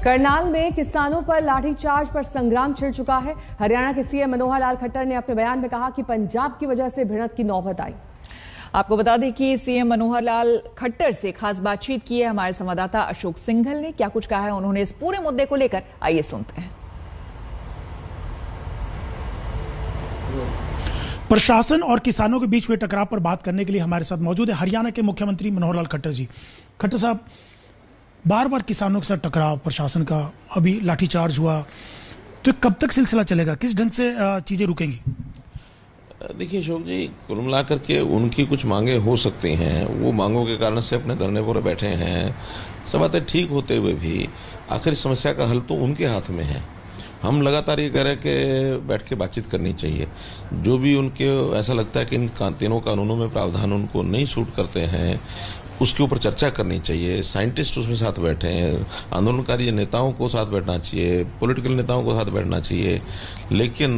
करनाल में किसानों पर लाठीचार्ज पर संग्राम छिड़ चुका है। हरियाणा के सीएम मनोहर लाल खट्टर ने अपने बयान में कहा कि पंजाब की वजह से भिड़ंत की नौबत आई। आपको बता दें कि सीएम मनोहर लाल खट्टर से खास बातचीत की है हमारे संवाददाता अशोक सिंघल ने। क्या कुछ कहा है उन्होंने इस पूरे मुद्दे को लेकर, आइए सुनते हैं। प्रशासन और किसानों के बीच हुए टकराव पर बात करने के लिए हमारे साथ मौजूद है हरियाणा के मुख्यमंत्री मनोहर लाल खट्टर जी। खट्टर साहब, बार बार किसानों के साथ टकराव, प्रशासन का अभी लाठीचार्ज हुआ, तो कब तक सिलसिला चलेगा? किस ढंग से चीजें रुकेंगी? देखिए अशोक जी, कुल मिलाकर के उनकी कुछ मांगे हो सकती हैं, वो मांगों के कारण से अपने धरने पर बैठे हैं। सब बातें ठीक होते हुए भी आखिर समस्या का हल तो उनके हाथ में है। हम लगातार ये कह रहे हैं कि बैठ के बातचीत करनी चाहिए। जो भी उनके ऐसा लगता है कि इन तीनों कानूनों में प्रावधान उनको नहीं सूट करते हैं, उसके ऊपर चर्चा करनी चाहिए। साइंटिस्ट उसमें साथ बैठे हैं, आंदोलनकारी नेताओं को साथ बैठना चाहिए, पॉलिटिकल नेताओं को साथ बैठना चाहिए, लेकिन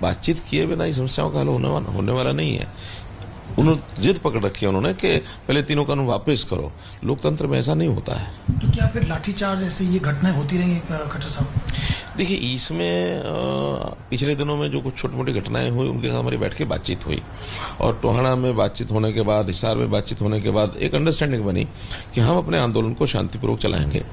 बातचीत किए बिना इस समस्याओं का हल होने वाला नहीं है। उन्होंने जिद पकड़ रखी है उन्होंने कि पहले तीनों कानून वापस करो। लोकतंत्र में ऐसा नहीं होता है। तो क्या फिर लाठीचार्ज ऐसे ये घटनाएं होती रहेंगी खट्टर साहब? देखिए, इसमें पिछले दिनों में जो कुछ छोटी मोटी घटनाएं हुई उनके साथ हमारी बैठ के बातचीत हुई, और टोहाना में बातचीत होने के बाद, हिसार में बातचीत होने के बाद एक अंडरस्टैंडिंग बनी कि हम अपने आंदोलन को शांतिपूर्वक चलाएंगे,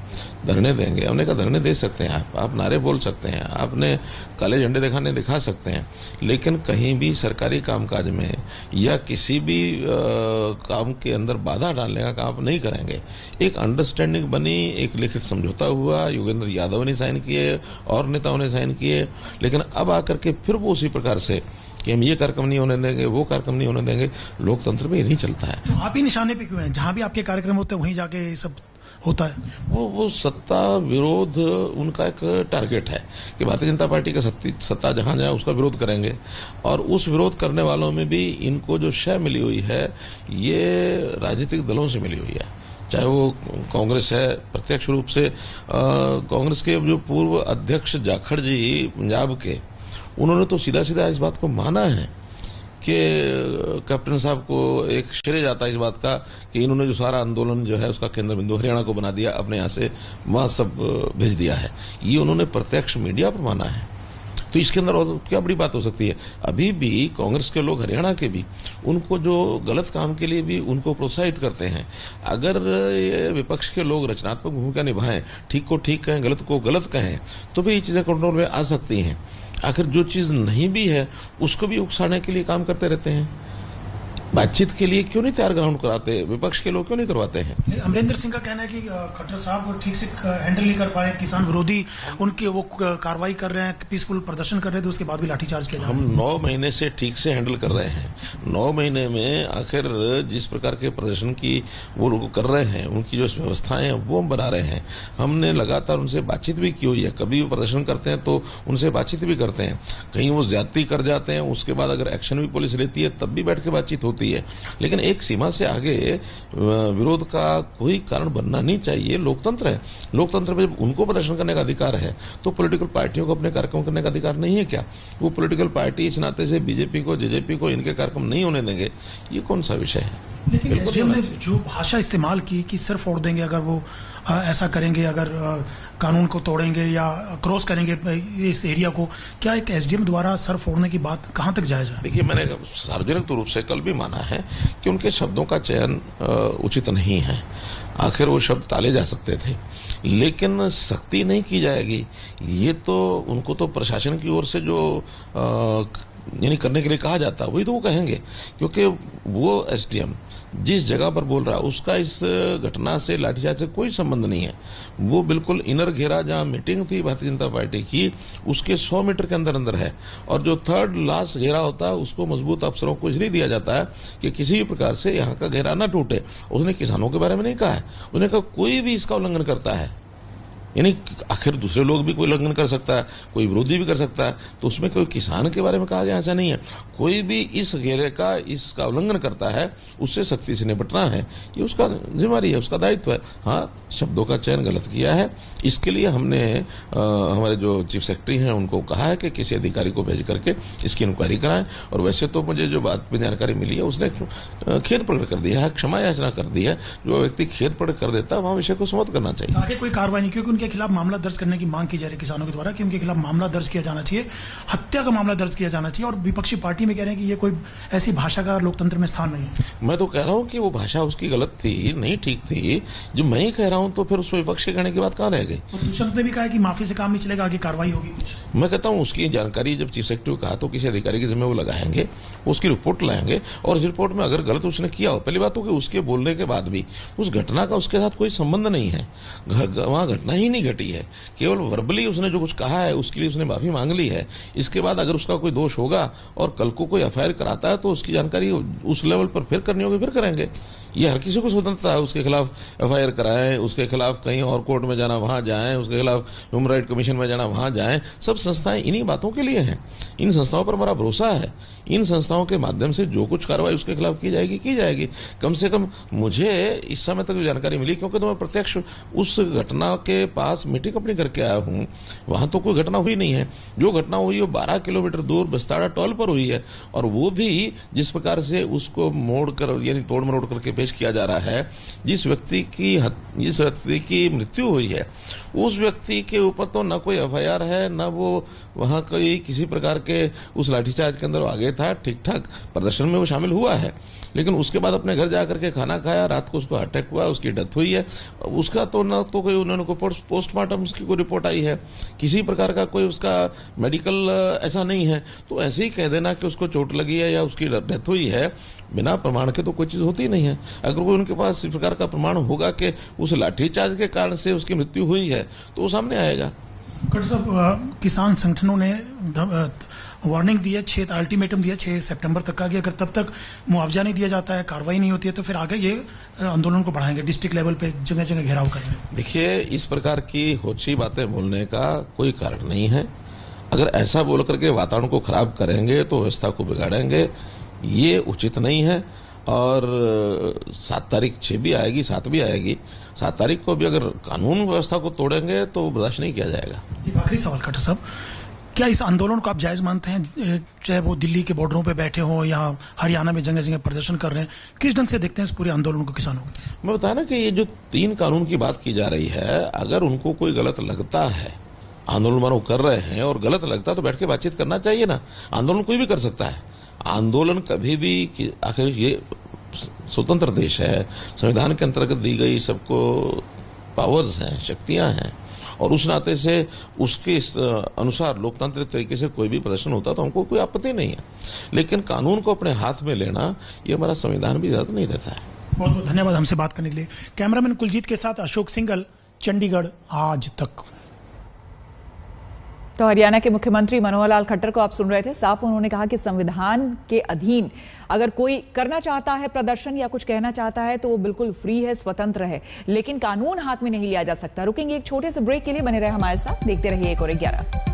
धरने देंगे। हमने कहा धरने दे सकते हैं आप नारे बोल सकते हैं, आपने काले झंडे दिखा सकते हैं, लेकिन कहीं भी सरकारी कामकाज में या किसी भी काम के अंदर बाधा डालने का काम नहीं करेंगे। एक अंडरस्टैंडिंग बनी, एक लिखित समझौता हुआ, योगेंद्र यादव ने साइन किए और नेताओं ने साइन किए, लेकिन अब आकर के फिर वो उसी प्रकार से कि हम ये कार्यक्रम नहीं होने देंगे, वो कार्यक्रम नहीं होने देंगे। लोकतंत्र में ये नहीं चलता है। तो आप ही निशाने पे क्यों हैं? जहां भी आपके कार्यक्रम होते हैं वहीं जाके ये सब होता है। वो सत्ता विरोध उनका एक टारगेट है कि भारतीय जनता पार्टी का सत्ता जहां जाए उसका विरोध करेंगे, और उस विरोध करने वालों में भी इनको जो शय मिली हुई है ये राजनीतिक दलों से मिली हुई है। चाहे वो कांग्रेस है, प्रत्यक्ष रूप से कांग्रेस के जो पूर्व अध्यक्ष जाखड़ जी पंजाब के, उन्होंने तो सीधा सीधा इस बात को माना है कि कैप्टन साहब को एक श्रेय जाता है इस बात का कि इन्होंने जो सारा आंदोलन जो है उसका केंद्र बिंदु हरियाणा को बना दिया, अपने यहाँ से वहाँ सब भेज दिया है। ये उन्होंने प्रत्यक्ष मीडिया पर माना है। तो इसके अंदर और क्या बड़ी बात हो सकती है? अभी भी कांग्रेस के लोग, हरियाणा के भी, उनको जो गलत काम के लिए भी उनको प्रोत्साहित करते हैं। अगर ये विपक्ष के लोग रचनात्मक भूमिका निभाएं, ठीक को ठीक कहें, गलत को गलत कहें, तो फिर ये चीजें कंट्रोल में आ सकती हैं। आखिर जो चीज नहीं भी है उसको भी उकसाने के लिए काम करते रहते हैं। बातचीत के लिए क्यों नहीं तैयार ग्राउंड कराते? विपक्ष के लोग क्यों नहीं करवाते हैं? अमरिंदर सिंह का कहना है कि खट्टर साहब ठीक से हैंडल नहीं कर पा रहे, किसान विरोधी उनके वो कार्रवाई कर रहे हैं, पीसफुल प्रदर्शन कर रहे थे, उसके बाद भी लाठीचार्ज किया। हम 9 महीने से ठीक से हैंडल कर रहे हैं। 9 महीने में आखिर जिस प्रकार के प्रदर्शन की वो लोग कर रहे हैं, उनकी जो व्यवस्थाएं हैं वो हम बना रहे हैं। हमने लगातार उनसे बातचीत भी की हुई है। कभी वो प्रदर्शन करते हैं तो उनसे बातचीत भी करते हैं। कहीं वो ज्यादती कर जाते हैं, उसके बाद अगर एक्शन भी पुलिस लेती है तब भी बैठ के बातचीत होती है, लेकिन एक सीमा से आगे विरोध का कोई कारण बनना नहीं चाहिए। लोकतंत्र है, लोकतंत्र में जब उनको प्रदर्शन करने का अधिकार है तो पॉलिटिकल पार्टियों को अपने कार्यक्रम करने का अधिकार नहीं है क्या? वो पॉलिटिकल पार्टी इस नाते से बीजेपी को, जेजेपी को इनके कार्यक्रम नहीं होने देंगे, ये कौन सा विषय है? लेकिन एसडीएम ने जो भाषा इस्तेमाल की कि सर फोड़ देंगे अगर वो ऐसा करेंगे, अगर कानून को तोड़ेंगे या क्रॉस करेंगे इस एरिया को, क्या एक एसडीएम द्वारा सर फोड़ने की बात कहां तक जायज है? देखिए, मैंने सार्वजनिक रूप से कल भी माना है कि उनके शब्दों का चयन उचित नहीं है। आखिर वो शब्द टाले जा सकते थे, लेकिन सख्ती नहीं की जाएगी। ये तो उनको तो प्रशासन की ओर से जो यानी करने के लिए कहा जाता है वही तो वो कहेंगे, क्योंकि वो एसडीएम जिस जगह पर बोल रहा है उसका इस घटना से, लाठीचार्ज से कोई संबंध नहीं है। वो बिल्कुल इनर घेरा जहां मीटिंग थी भारतीय जनता पार्टी की, उसके 100 मीटर के अंदर अंदर है, और जो थर्ड लास्ट घेरा होता है उसको मजबूत अफसरों को इसलिए दिया जाता है कि किसी भी प्रकार से यहाँ का घेरा न टूटे। उसने किसानों के बारे में नहीं कहा है, उसने कहा कोई भी इसका उल्लंघन करता है, यानी आखिर दूसरे लोग भी कोई उल्लंघन कर सकता है, कोई विरोधी भी कर सकता है, तो उसमें कोई किसान के बारे में कहा गया ऐसा नहीं है। कोई भी इस घेरे का, इसका उल्लंघन करता है, उससे सख्ती से निपटना है, ये उसका जिम्मेदारी है, उसका दायित्व है। हाँ, शब्दों का चयन गलत किया है, इसके लिए हमने हमारे जो चीफ सेक्रेटरी हैं उनको कहा है कि किसी अधिकारी को भेज करके इसकी इंक्वायरी कराएं। और वैसे तो मुझे जो बात में जानकारी मिली है उसने खेद प्रकट कर दिया है, क्षमा याचना कर दी है। जो व्यक्ति खेद प्रकट कर देता है वहाँ विषय को समाप्त करना चाहिए। आगे कोई कार्रवाई नहीं, क्योंकि उनके खिलाफ मामला दर्ज करने की मांग की जा रही है किसानों के द्वारा कि उनके खिलाफ मामला दर्ज किया जाना चाहिए, हत्या का मामला दर्ज किया जाना चाहिए। और विपक्षी पार्टी में कह रहे हैं कि ये कोई ऐसी भाषा का लोकतंत्र में स्थान नहीं है। मैं तो कह रहा हूं कि वो भाषा उसकी गलत थी, नहीं ठीक थी। जो मैं ही कह रहा हूं तो फिर उस विपक्ष के कहने की बात कहां रह गई? दुष्यंत ने भी कहा कि माफी से काम नहीं चलेगा, आगे कार्रवाई होगी। मैं कहता हूं उसकी जानकारी जब चीफ सेक्रेटरी को कहा तो किसी अधिकारी के जिम्मे वो लगाएंगे, उसकी रिपोर्ट लाएंगे और इस रिपोर्ट में अगर गलत उसने किया हो, पहली बात तो कि उसके बोलने के बाद भी उस घटना का उसके साथ कोई संबंध नहीं है, वहां घटना ही नहीं घटी है, केवल वर्बली उसने जो कुछ कहा है उसके लिए उसने माफी मांग ली है। इसके बाद अगर उसका कोई दोष होगा और कल को कोई एफआईआर कराता है तो उसकी जानकारी उस लेवल पर फिर करनी होगी, फिर करेंगे। ये हर किसी को स्वतंत्रता है, उसके खिलाफ एफआईआर कराएं, उसके खिलाफ कहीं और कोर्ट में जाना वहां जाएं, उसके खिलाफ ह्यूमन राइट कमीशन में जाना वहां जाएं। सब संस्थाएं इन्हीं बातों के लिए हैं। इन संस्थाओं पर हमारा भरोसा है। इन संस्थाओं के माध्यम से जो कुछ कार्रवाई उसके खिलाफ की जाएगी। कम से कम मुझे इस समय तक जो जानकारी मिली, क्योंकि तो मैं प्रत्यक्ष उस घटना के पास मीटिंग अपनी करके आया हूं, वहां तो कोई घटना हुई नहीं है। जो घटना हुई वो 12 किलोमीटर दूर बस्ताड़ा टोल पर हुई है, और वो भी जिस प्रकार से उसको मोड़ कर यानी तोड़ मरोड़ करके पेश किया जा रहा है, जिस व्यक्ति की मृत्यु हुई है उस व्यक्ति के ऊपर तो न कोई एफआईआर है, न वो वहां कोई किसी प्रकार के उस लाठीचार्ज के अंदर आगे था। ठीक ठाक प्रदर्शन में वो शामिल हुआ है, लेकिन उसके बाद अपने घर जाकर के खाना खाया, रात को उसको अटैक हुआ, उसकी डेथ हुई है। उसका तो न तो कोई उन्होंने को पोस्टमार्टम उसकी कोई रिपोर्ट आई है, किसी प्रकार का कोई उसका मेडिकल ऐसा नहीं है। तो ऐसे ही कह देना कि उसको चोट लगी है या उसकी डेथ हुई है, बिना प्रमाण के तो कोई चीज होती नहीं है। अगर कोई उनके पास इस प्रकार का प्रमाण होगा कि उस लाठीचार्ज के कारण से उसकी मृत्यु हुई है तो वो सामने आएगा। खट्टर साहब, किसान संगठनों ने वार्निंग दी है, अल्टीमेटम दिया 6 सितंबर तक का कि अगर तब तक मुआवजा नहीं दिया जाता है, कार्रवाई नहीं होती है, तो फिर आगे ये आंदोलन को बढ़ाएंगे, डिस्ट्रिक्ट लेवल पे जगह जगह घेराव करेंगे। देखिए, इस प्रकार की होची बातें बोलने का कोई कारण नहीं है। अगर ऐसा बोल करके वातावरण को खराब करेंगे तो व्यवस्था को बिगाड़ेंगे, ये उचित नहीं है। और 7 तारीख 6 भी आएगी, 7 भी आएगी। 7 तारीख को भी अगर कानून व्यवस्था को तोड़ेंगे तो बर्दाश्त नहीं किया जाएगा। एक आखिरी सवाल खट्टर साहब, क्या इस आंदोलन को आप जायज मानते हैं, चाहे वो दिल्ली के बॉर्डरों पे बैठे हों या हरियाणा में जगह जगह प्रदर्शन कर रहे हैं, किस ढंग से देखते हैं इस पूरे आंदोलन को किसानों को? मैं बताया ना कि ये जो 3 कानून की बात की जा रही है, अगर उनको कोई गलत लगता है, आंदोलन मानो कर रहे हैं और गलत लगता है तो बैठ के बातचीत करना चाहिए ना। आंदोलन कोई भी कर सकता है। आंदोलन कभी भी, आखिर ये स्वतंत्र देश है, संविधान के अंतर्गत दी गई सबको पावर्स हैं, शक्तियां हैं, और उस नाते से उसके अनुसार लोकतांत्रिक तरीके से कोई भी प्रदर्शन होता तो हमको कोई आपत्ति नहीं है। लेकिन कानून को अपने हाथ में लेना, ये हमारा संविधान भी इजाजत नहीं देता है। बहुत बहुत धन्यवाद हमसे बात करने के लिए। कैमरामैन कुलजीत के साथ अशोक सिंघल, चंडीगढ़ आज तक। तो हरियाणा के मुख्यमंत्री मनोहर लाल खट्टर को आप सुन रहे थे। साफ उन्होंने कहा कि संविधान के अधीन अगर कोई करना चाहता है प्रदर्शन या कुछ कहना चाहता है तो वो बिल्कुल फ्री है, स्वतंत्र है, लेकिन कानून हाथ में नहीं लिया जा सकता। रुकेंगे एक छोटे से ब्रेक के लिए, बने रहे हमारे साथ, देखते रहिए 1 और 11।